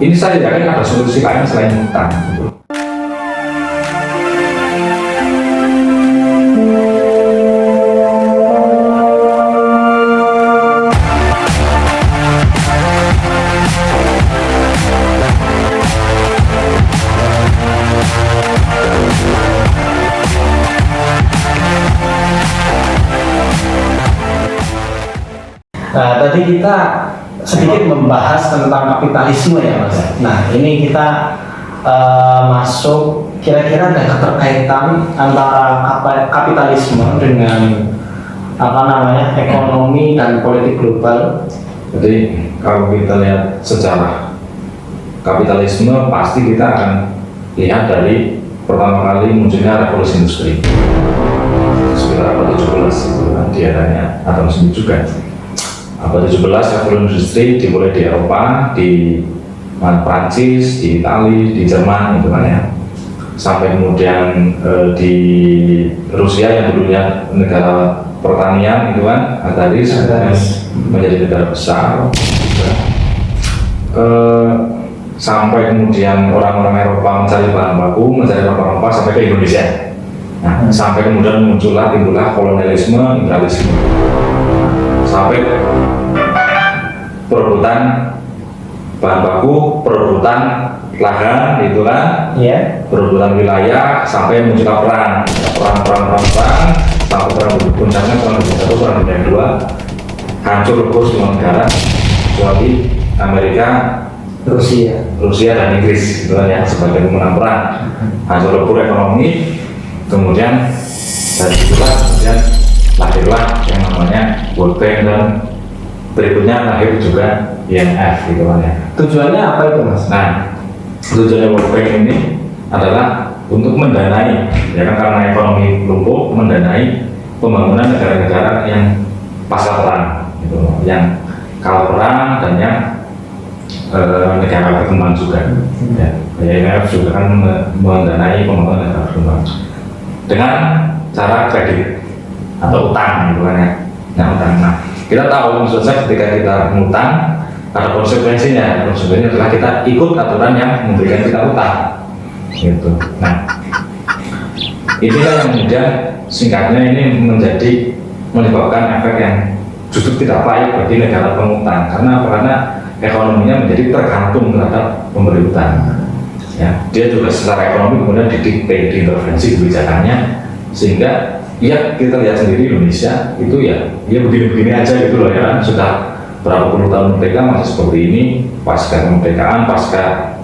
ini saya yakin ada solusi lain selain utang gitu. Nah, tadi kita sedikit membahas tentang kapitalisme ya Mas. Nah, ini kita masuk kira-kira ada keterkaitan antara kapitalisme dengan ekonomi dan politik global. Jadi kalau kita lihat sejarah kapitalisme pasti kita akan lihat dari pertama kali munculnya revolusi industri sekitar abad 17 itu kan diadanya Adam Smith juga. Abad 17 revolusi industri dimulai di Eropa, di Prancis, di Itali, di Jerman itu kan ya. Sampai kemudian di Rusia yang dulunya negara pertanian itu kan, agraris menjadi negara besar. Sampai kemudian orang-orang Eropa mencari bahan baku, mencari rempah-rempah sampai ke Indonesia. Nah, sampai kemudian timbullah kolonialisme, imperialisme. Sampai perebutan bahan baku, perebutan lahan, gitu kan, perebutan wilayah, sampai muncullah perang, sampai perang puncaknya perang dunia satu, perang dunia dua, hancur lebur semua negara kecuali Amerika, Rusia dan Inggris, gitu kan ya, sebagai pemenang perang, hancur lebur ekonomi, kemudian dari itulah kemudian lahirlah yang namanya World Bank dan berikutnya lahir juga IMF gitu kan ya. Tujuannya apa itu Mas? Nah, tujuannya World Bank ini adalah untuk mendanai, ya kan, karena ekonomi lumpuh, mendanai pembangunan negara-negara yang pasca perang gitu, yang kalah perang dan yang negara berkembang juga. Ya, IMF juga kan mendanai pembangunan negara berkembang dengan cara kredit atau utang gitu kan ya. Nah, kita tahu maksud saya ketika kita ngutang ada konsekuensinya adalah kita ikut aturan yang memberikan kita utang gitu. Nah, inilah yang kemudian singkatnya ini menyebabkan efek yang justru tidak baik bagi negara pengutang. Karena ekonominya menjadi tergantung terhadap pemberi utang. Ya, dia juga secara ekonomi kemudian didikte, diintervensi kebijakannya, sehingga ya kita lihat sendiri Indonesia itu ya begini-begini aja gitu loh ya, sudah berapa puluh tahun merdeka masih seperti ini. Pasca kemerdekaan, pasca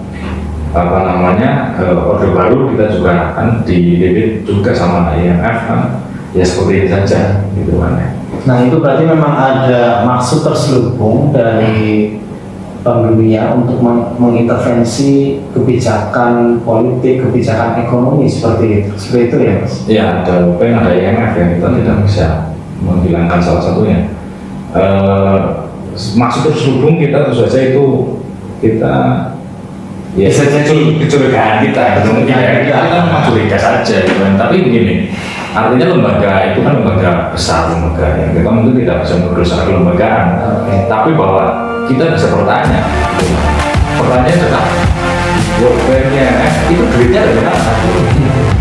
Orde Baru, kita juga kan didebit juga sama IMF kan, ya seperti ini saja gitu kan ya. Nah, itu berarti memang ada maksud terselubung dari Bank Dunia untuk mengintervensi kebijakan politik, kebijakan ekonomi seperti itu ya Mas? Ya, ada Bank, ada IMF yang kita tidak bisa menghilangkan salah satunya. Maksud terselubung kita tentu saja itu kita ya bisa jadi kecurigaan kita, kita kan curiga saja gitu kan. Tapi begini, artinya lembaga itu kan lembaga besar, lembaga yang kita mungkin tidak bisa menuduh secara kelembagaan, tapi bahwa kita bisa bertanya. Pertanyaannya adalah World Bank-nya itu duitnya dari mana?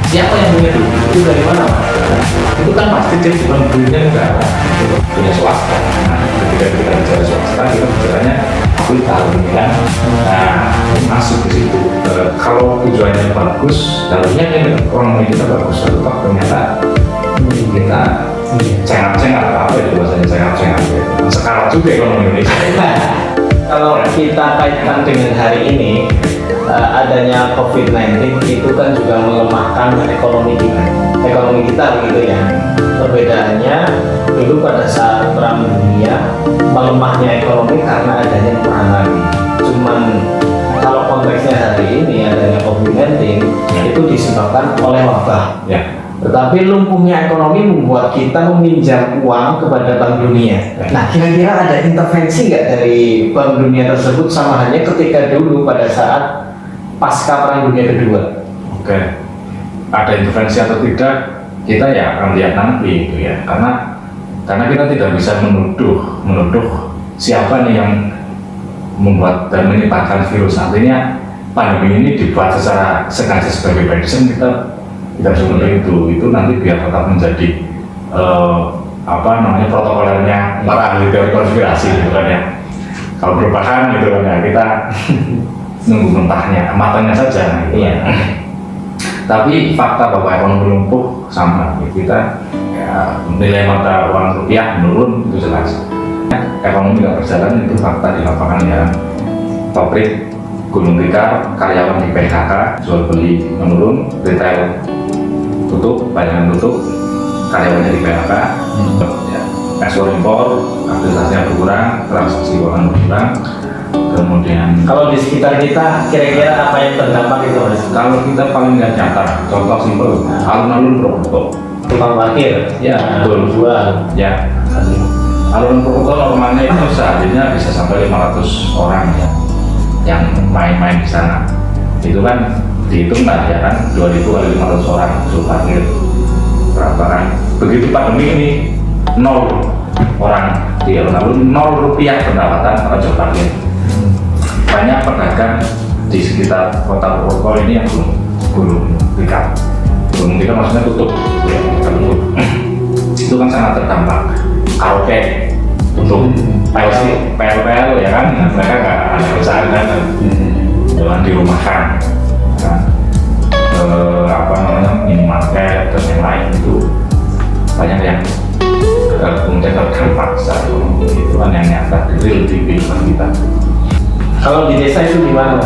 Siapa yang punya duit? Itu dari mana? Itu kan pasti jadi bukan duitnya negara, punya swasta. Nah, ketika kita bicara swasta, kita bicaranya kapital kan. Nah, masuk ke situ. Kalau tujuannya bagus, harusnya ekonomi kita bagus. Tapi ternyata kita cengat-cengat, apa itu bahasanya cengat-cengat? Sekarat juga ekonomi Indonesia. Kalau kita kaitkan dengan hari ini, adanya COVID-19 itu kan juga melemahkan ekonomi kita begitu ya. Perbedaannya dulu pada saat perang dunia melemahnya ekonomi karena adanya perang lagi. Cuman kalau konteksnya hari ini adanya COVID-19 itu disebabkan oleh wabah. Ya. Tetapi lumpuhnya ekonomi membuat kita meminjam uang kepada Bank Dunia. Nah, kira-kira ada intervensi nggak dari Bank Dunia tersebut sama halnya ketika dulu pada saat pasca Perang Dunia Kedua? Oke, ada intervensi atau tidak, kita ya akan lihat nanti itu ya. Karena kita tidak bisa menuduh siapa nih yang membuat dan menyebarkan virus. Artinya pandemi ini dibuat secara sengaja sebagai background, kita tidak seperti itu nanti biar tetap menjadi protokolernya para ahli teori konspirasi gitu kan ya. Kalau perubahan gitu kan ya, kita nunggu mentahnya, matangnya saja gitu ya. Tapi fakta bahwa ekonomi lumpuh sama gitu. Kita ya, nilai mata uang rupiah menurun itu jelas. Ekonomi nggak berjalan itu fakta di lapangan ya. Pabrik gulung tikar, karyawan di PHK, jual beli menurun, retail tutup, banyak tutup, karyawannya di PHK, ya, ekspor impor, aktivitasnya berkurang, transaksi keuangan berkurang. Kemudian Kalau di sekitar kita kira-kira apa yang terdampak itu Mas? kalau kita paling nggak nyata, contoh simpel, alun-alun Purwokerto, Tukang parkir, ya betul, jual, ya alun Purwokerto normalnya itu seharinya bisa sampai 500 orang ya yang main-main di sana. Itu kan dihitung lah ya kan 2.000 kali 500 orang suruh parkir berapa kan. Begitu pandemi ini 0 orang di alun-alun, 0 rupiah pendapatan para jual parkir. Banyak pedagang di sekitar kota Purwokerto ini yang gulung tikar. Gulung tikar maksudnya tutup, ya, tutup. Itu kan sangat terdampak. Karaoke tutup, PL ya kan, mereka nggak ada usaha kan, jangan dirumahkan, kan. Minimarket dan yang lain itu banyak yang kemudian terdampak secara ekonomi. Itu kan yang nyata real di kehidupan kita. Kalau di desa itu gimana?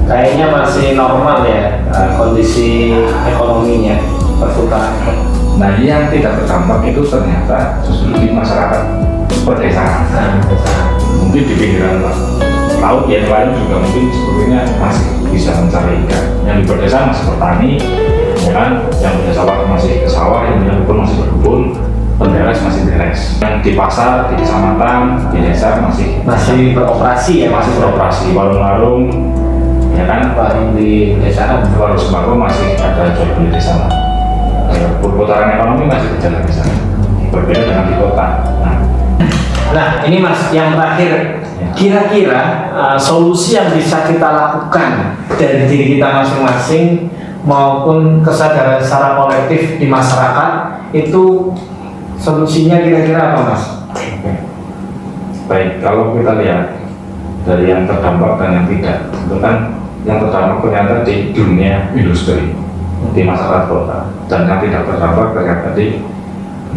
Kayaknya masih normal ya kondisi ekonominya, perputaran. Nah, yang tidak terdampak itu ternyata justru di masyarakat pedesaan. Mungkin di pinggiran laut yang lain juga mungkin sepertinya masih bisa mencari ikan. Yang di pedesaan masih bertani, ya kan? Yang punya sawah masih ke sawah, yang punya kebun masih berkebun, penderes masih beres. Yang di pasar, di kecamatan, di desa masih beroperasi ya, masih beroperasi. Warung-warung, ya kan? warung di desa, warung sembako masih ada jual beli di sana. Perputaran ekonomi masih berjalan di sana. Berbeda dengan di kota. Nah, ini Mas yang terakhir, kira-kira solusi yang bisa kita lakukan dari diri kita masing-masing maupun kesadaran secara kolektif di masyarakat itu solusinya kira-kira apa Mas? Baik, kalau kita lihat dari yang terdampak dan yang tidak, itu kan yang terdampak ternyata di dunia industri, di masyarakat kota, dan yang tidak terdampak ternyata di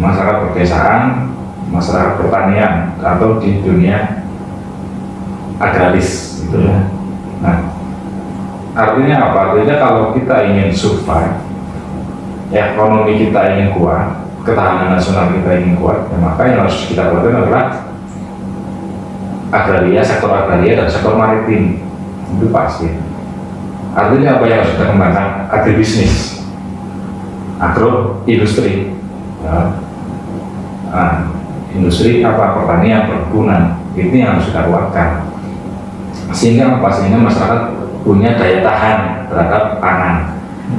masyarakat pedesaan, masyarakat pertanian, atau di dunia agraris gitu ya. Nah, artinya apa? Artinya kalau kita ingin survive, ekonomi kita ingin kuat, ketahanan nasional kita ingin kuat, ya maka yang harus kita lakukan adalah agraria, sektor agraria dan sektor maritim. Itu pasti. Artinya apa yang harus kita kembangkan? Agribisnis, agro industri, ya. Nah, industri apa? Pertanian, perkebunan, itu yang harus kita kuatkan. Sehingga apa? Sehingga masyarakat punya daya tahan terhadap pangan.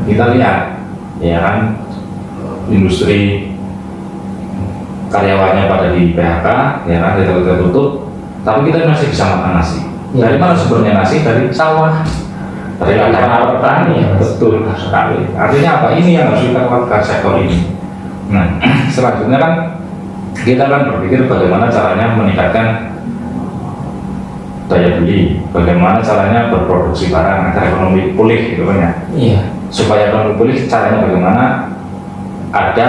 Kita lihat, ya kan, industri karyawannya pada di PHK, ya kan, retail tutup, tapi kita masih bisa makan nasi. Dari mana sumbernya nasi? Dari sawah, dari ladang petani. Betul sekali. Artinya apa? Ini yang harus kita kuatkan sektor ini. Nah, selanjutnya kan kita kan berpikir bagaimana caranya meningkatkan daya beli, bagaimana caranya berproduksi barang agar ekonomi pulih gitu kan ya. Iya. Supaya ekonomi pulih caranya bagaimana? Ada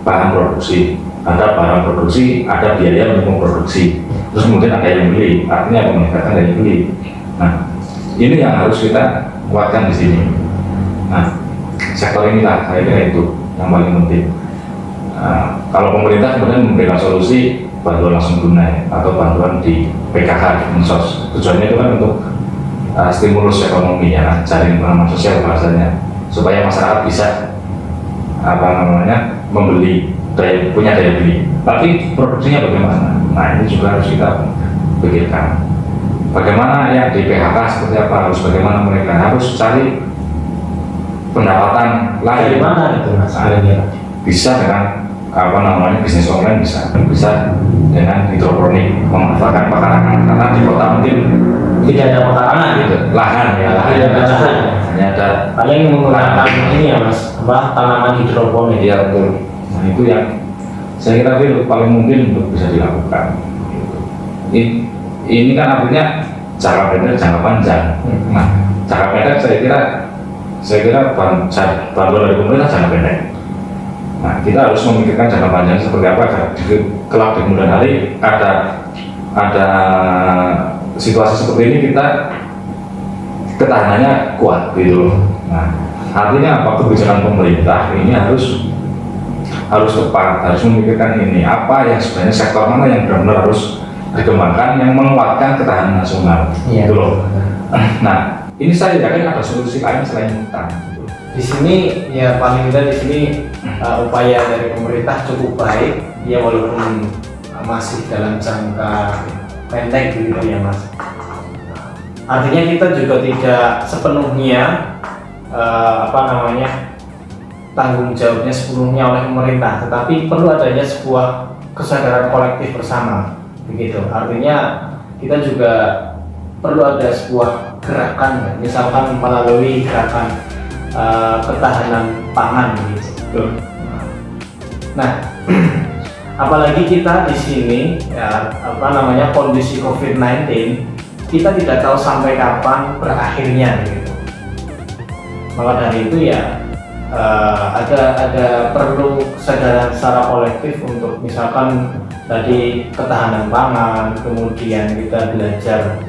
bahan produksi, ada barang produksi, ada biaya untuk memproduksi, terus kemudian ada yang beli, artinya meningkatkan daya beli. Nah, ini yang harus kita kuatkan di sini. Nah, sektor inilah saya kira itu yang paling penting. Kalau pemerintah kemudian memberikan solusi bantuan langsung tunai atau bantuan di PKH, Mensos, tujuannya itu kan untuk stimulus ekonomi ya, jaring pengaman sosial bahasanya, supaya masyarakat bisa membeli, punya daya beli. Tapi produksinya bagaimana? Nah, ini juga harus kita pikirkan. Bagaimana yang di PHK seperti apa? Harus bagaimana mereka harus cari pendapatan lain. Dari mana itu Mas? Bisa dengan bisnis online bisa dengan hidroponik, memanfaatkan pekarangan, karena di kota mungkin tidak ada pekarangan gitu. lahan ya, Tidak ada lahan. hanya ada Paling menggunakan ini ya mas, tanaman hidroponik. ya betul. Nah itu yang saya kira itu paling mungkin untuk bisa dilakukan. Ini kan artinya jangka pendek, jangka panjang. Nah jangka pendek saya kira bantuan dari pemerintah jangka pendek. Nah, kita harus memikirkan jangka panjang seperti apa agar kelak di kemudian hari ada situasi seperti ini kita ketahanannya kuat gitu loh. Nah, artinya apa, kebijakan pemerintah ini harus tepat, harus memikirkan ini apa yang sebenarnya sektor mana yang benar-benar harus dikembangkan yang menguatkan ketahanan nasional gitu loh. Nah, ini saya yakin ada solusi lain selain utang. Di sini ya paling tidak di sini upaya dari pemerintah cukup baik ya, walaupun masih dalam jangka pendek gitu ya mas. Artinya kita juga tidak sepenuhnya tanggung jawabnya sepenuhnya oleh pemerintah, tetapi perlu adanya sebuah kesadaran kolektif bersama begitu. Artinya kita juga perlu ada sebuah gerakan, misalkan melalui gerakan ketahanan pangan gitu. Nah, apalagi kita di sini ya kondisi COVID-19 kita tidak tahu sampai kapan berakhirnya gitu. Maka dari itu ya ada perlu kesadaran secara kolektif untuk misalkan tadi ketahanan pangan, kemudian kita belajar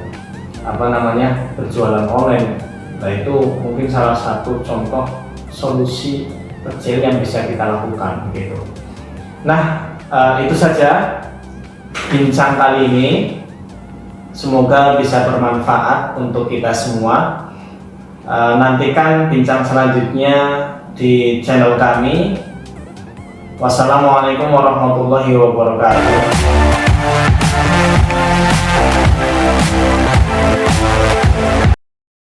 berjualan online. Nah itu mungkin salah satu contoh solusi kecil yang bisa kita lakukan gitu. Nah itu saja bincang kali ini, semoga bisa bermanfaat untuk kita semua. Nantikan bincang selanjutnya di channel kami. Wassalamualaikum warahmatullahi wabarakatuh.